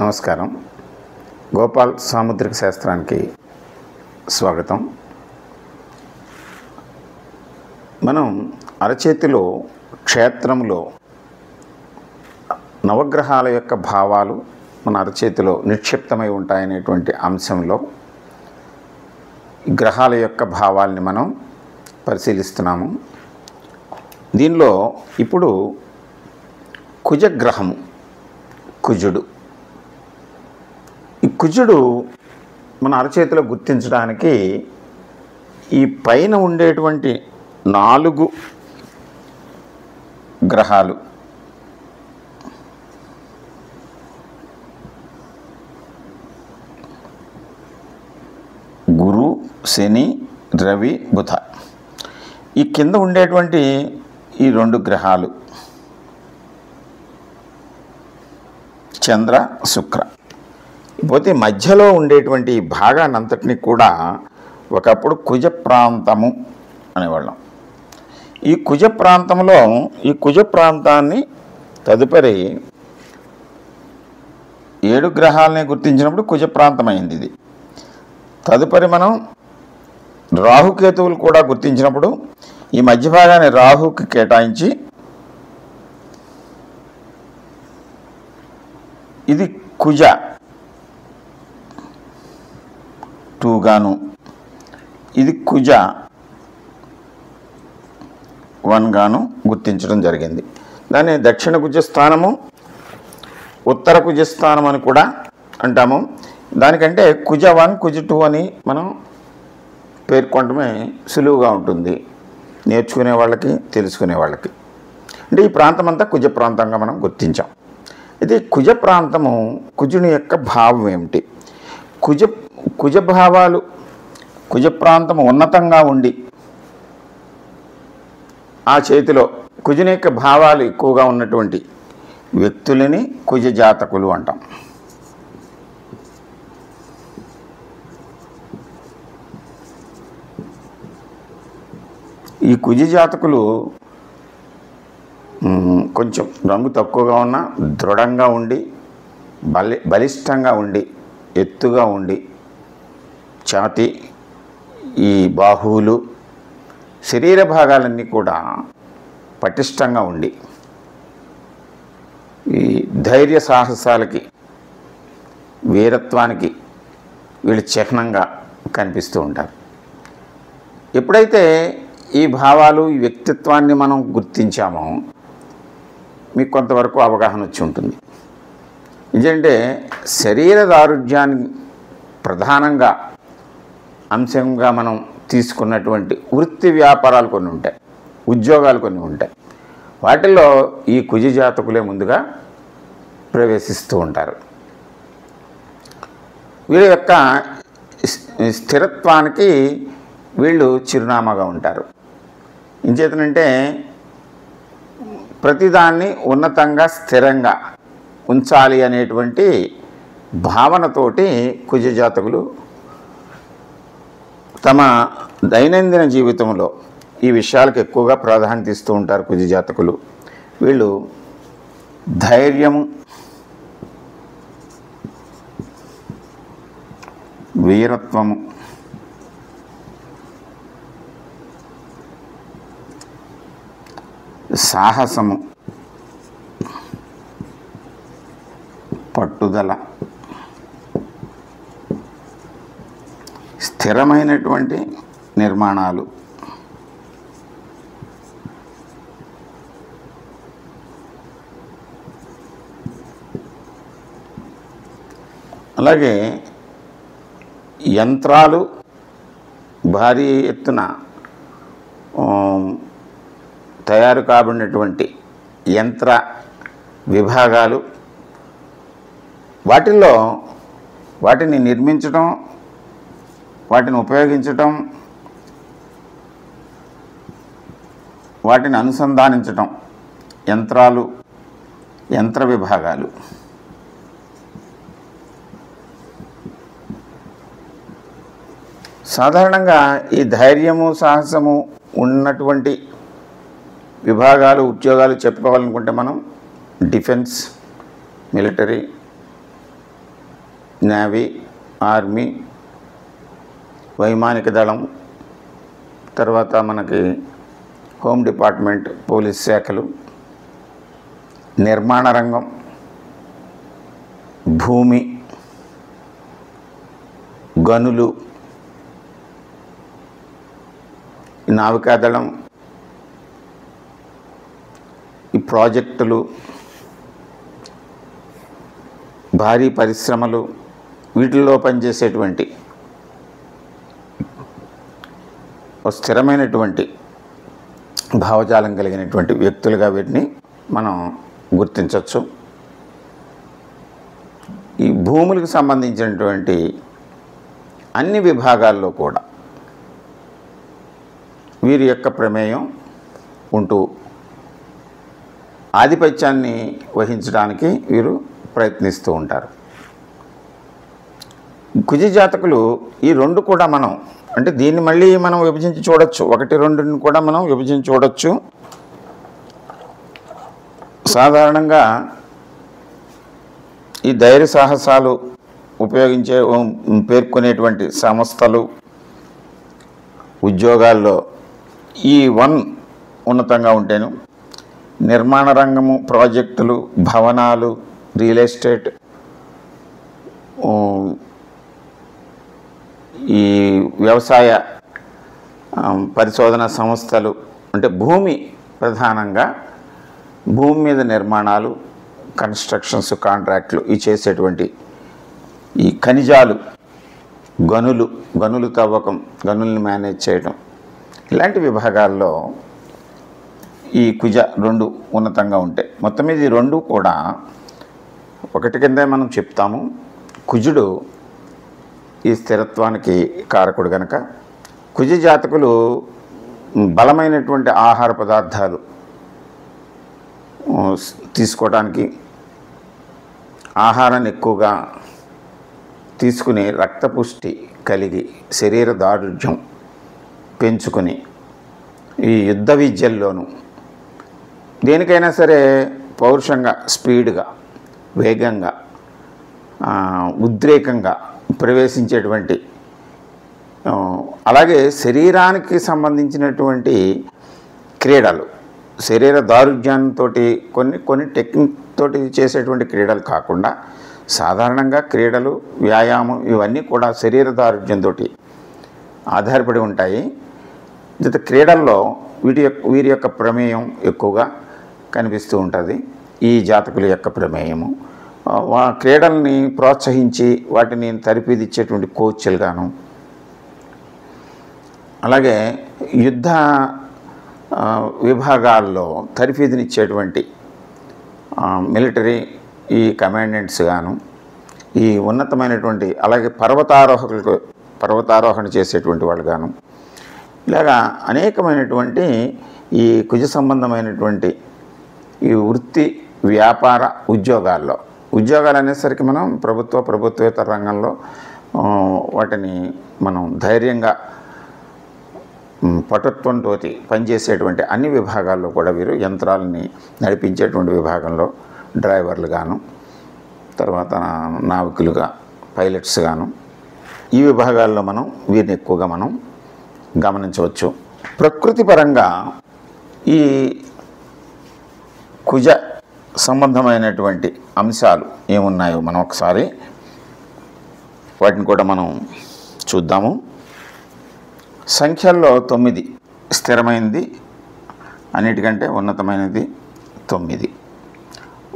నమస్కారం. గోపాల్ సాముద్రిక శాస్త్రానికి స్వాగతం. మనం అరచేతిలో క్షేత్రంలో నవగ్రహాల యొక్క భావాలు మన అరచేతిలో నిక్షిప్తమై ఉంటాయనేటువంటి అంశంలో గ్రహాల యొక్క భావాల్ని మనం పరిశీలిస్తున్నాము. దీనిలో ఇప్పుడు కుజగ్రహము, కుజుడు. ఈ కుజుడు మన అరచేతిలో గుర్తించడానికి ఈ పైన ఉండేటువంటి 4 గ్రహాలు గురు, శని, రవి, బుధ. ఈ కింద ఉండేటువంటి ఈ 2 గ్రహాలు చంద్ర, శుక్ర. పోతే మధ్యలో ఉండేటువంటి భాగాన్ని అంతటినీ కూడా ఒకప్పుడు కుజ ప్రాంతము అనేవాళ్ళం. ఈ కుజ ప్రాంతంలో ఈ కుజ ప్రాంతాన్ని తదుపరి 7 గ్రహాలని గుర్తించినప్పుడు కుజ ప్రాంతం అయింది. ఇది తదుపరి మనం రాహుకేతువులు కూడా గుర్తించినప్పుడు ఈ మధ్య భాగాన్ని రాహుకి కేటాయించి ఇది కుజ 2 గాను, ఇది కుజ 1 గాను గుర్తించడం జరిగింది. దాన్ని దక్షిణ కుజస్థానము, ఉత్తర కుజస్థానం అని కూడా అంటాము. దానికంటే కుజ 1, కుజ 2 అని మనం పేర్కొనడమే సులువుగా ఉంటుంది నేర్చుకునే వాళ్ళకి, తెలుసుకునే వాళ్ళకి. అంటే ఈ ప్రాంతం అంతా కుజ ప్రాంతంగా మనం గుర్తించాం. అయితే కుజ ప్రాంతము, కుజుని యొక్క భావం ఏమిటి? కుజ భావాలు, కుజ ప్రాంతము ఉన్నతంగా ఉండి ఆ చేతిలో కుజుని యొక్క భావాలు ఎక్కువగా ఉన్నటువంటి వ్యక్తులని కుజ జాతకులు అంటాం. ఈ కుజ జాతకులు కొంచెం రంగు తక్కువగా ఉన్న, దృఢంగా ఉండి, బలిష్టంగా ఉండి, ఎత్తుగా ఉండి, ఛాతీ, ఈ బాహువులు, శరీర భాగాలన్నీ కూడా పటిష్టంగా ఉండి ఈ ధైర్య సాహసాలకి, వీరత్వానికి వీళ్ళు చిహ్నంగా కనిపిస్తూ ఉంటారు. ఎప్పుడైతే ఈ భావాలు, ఈ వ్యక్తిత్వాన్ని మనం గుర్తించామో మీకు కొంతవరకు అవగాహన వచ్చి ఉంటుంది. ఎందుకంటే శరీర దారుఢ్యాన్ని ప్రధానంగా అంశంగా మనం తీసుకున్నటువంటి వృత్తి వ్యాపారాలు కొన్ని ఉంటాయి, ఉద్యోగాలు కొన్ని ఉంటాయి. వాటిల్లో ఈ కుజ జాతకులే ముందుగా ప్రవేశిస్తూ ఉంటారు. వీళ్ళ యొక్క స్థిరత్వానికి వీళ్ళు చిరునామాగా ఉంటారు. ఇంచేతనంటే ప్రతిదాన్ని ఉన్నతంగా, స్థిరంగా ఉంచాలి అనేటువంటి భావనతోటి కుజ జాతకులు తమ దైనందిన జీవితంలో ఈ విషయాలకు ఎక్కువగా ప్రాధాన్యత ఇస్తూ ఉంటారు. కుజ జాతకులు వీళ్ళు ధైర్యము, వీరత్వము, సాహసము, పట్టుదల, స్థిరమైనటువంటి నిర్మాణాలు, అలాగే యంత్రాలు, భారీ ఎత్తున తయారు కాబడినటువంటి యంత్ర విభాగాలు, వాటిల్లో వాటిని నిర్మించడం, వాటిని ఉపయోగించటం, వాటిని అనుసంధానించటం, యంత్రాలు, యంత్ర విభాగాలు. సాధారణంగా ఈ ధైర్యము, సాహసము ఉన్నటువంటి విభాగాలు, ఉద్యోగాలు చెప్పుకోవాలనుకుంటే మనం డిఫెన్స్, మిలిటరీ, నేవీ, ఆర్మీ, వైమానిక దళం, తర్వాత మనకి హోమ్ డిపార్ట్మెంట్, పోలీస్ శాఖలు, నిర్మాణ రంగం, భూమి, గనులు, నావికాదళం, ఈ ప్రాజెక్టులు, భారీ పరిశ్రమలు, వీటిల్లో పనిచేసేటువంటి స్థిరమైనటువంటి భావజాలం కలిగినటువంటి వ్యక్తులుగా వీటిని మనం గుర్తించవచ్చు. ఈ భూములకు సంబంధించినటువంటి అన్ని విభాగాల్లో కూడా వీరి యొక్క ప్రమేయం ఉంటూ ఆధిపత్యాన్ని వహించడానికి వీరు ప్రయత్నిస్తూ ఉంటారు. కుజ జాతకులు ఈ రెండు కూడా మనం అంటే దీన్ని మళ్ళీ మనం విభజించి చూడొచ్చు, 1, 2ని కూడా మనం విభజించి చూడొచ్చు. సాధారణంగా ఈ ధైర్య సాహసాలు ఉపయోగించే పేర్కొనేటువంటి సంస్థలు, ఉద్యోగాల్లో ఈ 1 ఉన్నతంగా ఉంటేను, నిర్మాణ రంగము, ప్రాజెక్టులు, భవనాలు, రియల్ ఎస్టేట్, ఈ వ్యవసాయ పరిశోధన సంస్థలు అంటే భూమి ప్రధానంగా భూమి మీద నిర్మాణాలు, కన్స్ట్రక్షన్స్, కాంట్రాక్ట్లు ఈ చేసేటువంటి ఈ ఖనిజాలు, గనులు తవ్వకం, గనుల్ని మేనేజ్ చేయడం, ఇలాంటి విభాగాల్లో ఈ కుజ 2 ఉన్నతంగా ఉంటాయి. మొత్తం మీద ఈ 2 కూడా ఒకటి కిందే మనం చెప్తాము. కుజుడు ఈ స్థిరత్వానికి కారకుడు కనుక కుజ జాతకులు బలమైనటువంటి ఆహార పదార్థాలు తీసుకోవడానికి, ఆహారాన్ని ఎక్కువగా తీసుకుని రక్తపుష్టి కలిగి శరీర దారుఢ్యం పెంచుకుని ఈ యుద్ధ విద్యల్లోనూ దేనికైనా సరే పౌరుషంగా, స్పీడ్గా, వేగంగా, ఉద్రేకంగా ప్రవేశించేటువంటి, అలాగే శరీరానికి సంబంధించినటువంటి క్రీడలు, శరీర దారుఢ్యంతో కొన్ని టెక్నిక్ తోటి చేసేటువంటి క్రీడలు కాకుండా సాధారణంగా క్రీడలు, వ్యాయామం ఇవన్నీ కూడా శరీర దారుఢ్యంతో ఆధారపడి ఉంటాయి. జత క్రీడల్లో వీరి యొక్క ప్రమేయం ఎక్కువగా కనిపిస్తూ ఉంటుంది. ఈ జాతకుల యొక్క ప్రమేయము క్రీడల్ని ప్రోత్సహించి వాటిని తరిపిదిచ్చేటువంటి కోచ్లుగాను, అలాగే యుద్ధ విభాగాల్లో తరిఫీదునిచ్చేటువంటి మిలిటరీ ఈ కమాండెంట్స్ గాను, ఈ ఉన్నతమైనటువంటి అలాగే పర్వతారోహణ చేసేటువంటి వాళ్ళు గాను, ఇలాగా అనేకమైనటువంటి ఈ కుజ సంబంధమైనటువంటి ఈ వృత్తి, వ్యాపార, ఉద్యోగాలు అనేసరికి మనం ప్రభుత్వేతర రంగంలో వాటిని మనం ధైర్యంగా పటుత్వంతో పనిచేసేటువంటి అన్ని విభాగాల్లో కూడా వీరు యంత్రాలని నడిపించేటువంటి విభాగంలో డ్రైవర్లు గాను, తర్వాత నావికులుగా, పైలట్స్ గాను, ఈ విభాగాల్లో మనం వీరిని ఎక్కువగా మనం గమనించవచ్చు. ప్రకృతి పరంగా ఈ కుజ సంబంధమైనటువంటి అంశాలు ఏమున్నాయో మనం ఒకసారి వాటిని కూడా మనం చూద్దాము. సంఖ్యల్లో 9 స్థిరమైనది, అన్నిటికంటే ఉన్నతమైనది 9.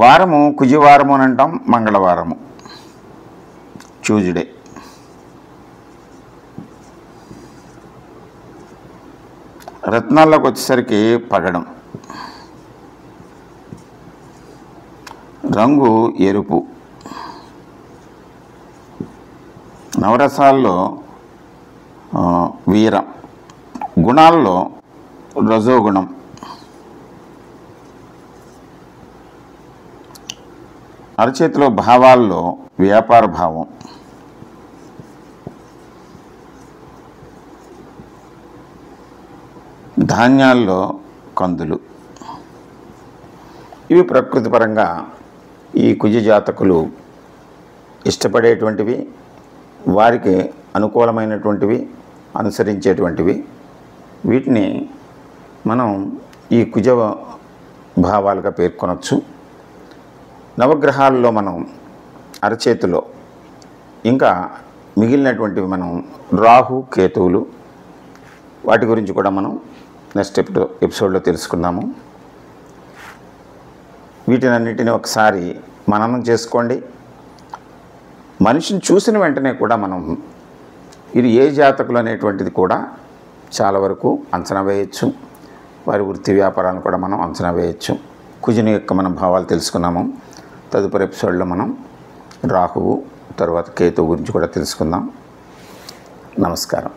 వారము కుజివారము అని అంటాం, మంగళవారము, ట్యూస్డే. రత్నాల్లోకి వచ్చేసరికి పగడం, రంగు ఎరుపు, నవరసాల్లో వీరం, గుణాల్లో రజోగుణం, అరచేతిలో భావాల్లో వ్యాపార భావం, ధాన్యాల్లో కందులు. ఇవి ప్రకృతి పరంగా ఈ కుజ జాతకులు ఇష్టపడేటువంటివి, వారికి అనుకూలమైనటువంటివి, అనుసరించేటువంటివి. వీటిని మనం ఈ కుజ భావాలుగా పేర్కొనవచ్చు. నవగ్రహాల్లో మనం అరచేతిలో ఇంకా మిగిలినటువంటివి మనం రాహు, కేతువులు, వాటి గురించి కూడా మనం నెక్స్ట్ ఎపిసోడ్లో తెలుసుకుందాము. వీటినన్నిటిని ఒకసారి మననం చేసుకోండి. మనిషిని చూసిన వెంటనే కూడా మనం ఇది ఏ జాతకులు అనేటువంటిది కూడా చాలా వరకు అంచనా వేయచ్చు. వారి వృత్తి వ్యాపారాలను కూడా మనం అంచనా వేయచ్చు. కుజుని యొక్క మనం భావాలు తెలుసుకున్నాము. తదుపరి ఎపిసోడ్లో మనం రాహువు తర్వాత కేతువు గురించి కూడా తెలుసుకుందాం. నమస్కారం.